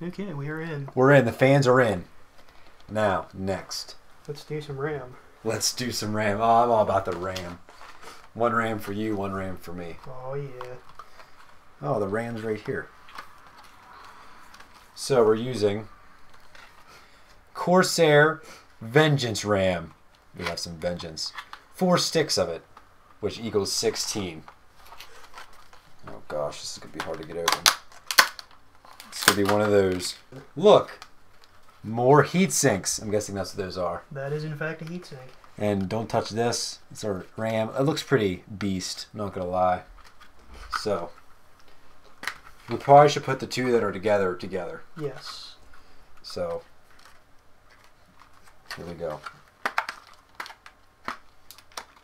Okay, we are in. We're in. The fans are in. Now, next. Let's do some RAM. Let's do some RAM. Oh, I'm all about the RAM. One RAM for you, one RAM for me. Oh, yeah. Oh, the RAM's right here. So we're using Corsair Vengeance RAM. We have some Vengeance. 4 sticks of it, which equals 16. Oh gosh, this is going to be hard to get open. It's going to be one of those. Look! More heat sinks. I'm guessing that's what those are. That is in fact a heatsink. And don't touch this. It's our RAM. It looks pretty beast, not going to lie. So, we probably should put the two that are together. Yes. So, here we go.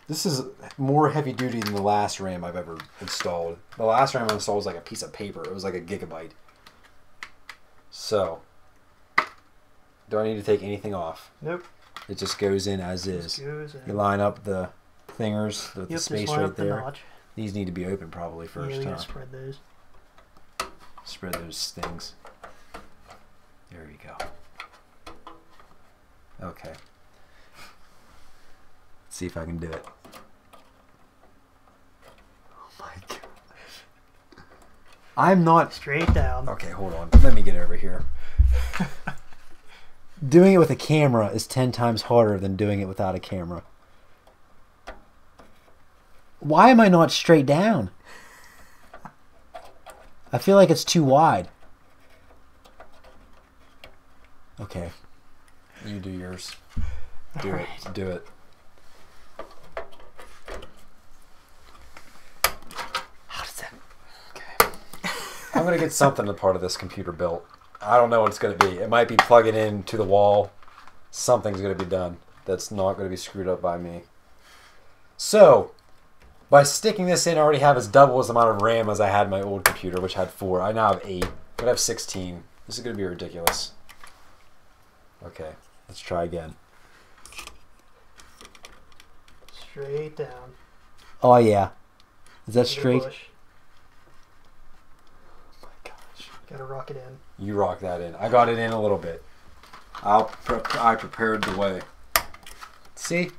This is more heavy duty than the last RAM I've ever installed. The last RAM I installed was like a piece of paper. It was like a gigabyte. So, do I need to take anything off? Nope. It just goes in as is. Goes in. You line up the thingers with the space right there. Notch. These need to be open probably first. Yeah, we gotta spread those. Spread those things. There you go. Okay. Let's see if I can do it. Oh my gosh. I'm not... Straight down. Okay, hold on. Let me get over here. Doing it with a camera is 10 times harder than doing it without a camera. Why am I not straight down? I feel like it's too wide. Okay. You do yours. Do it. Do it. How does that... Okay. I'm going to get something a part of this computer built. I don't know what it's going to be. It might be plugging into the wall. Something's going to be done that's not going to be screwed up by me. So, by sticking this in, I already have as double as the amount of RAM as I had in my old computer, which had 4. I now have 8, but I have 16. This is going to be ridiculous. Okay, let's try again. Straight down. Oh, yeah. Is that straight? Push. Oh, my gosh. Gotta rock it in. You rock that in. I got it in a little bit. I prepared the way. See?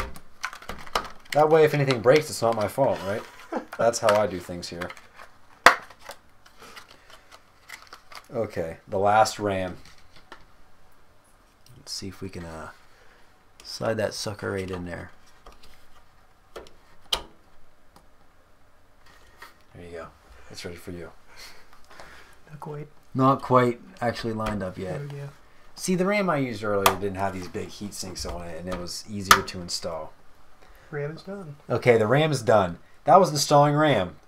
That way, if anything breaks, it's not my fault, right? That's how I do things here. Okay, the last RAM. Let's see if we can slide that sucker right in there. There you go. It's ready for you. Not quite. Not quite actually lined up yet. There we go. See, the RAM I used earlier didn't have these big heat sinks on it, and it was easier to install. RAM is done. Okay, the RAM is done. That was installing RAM.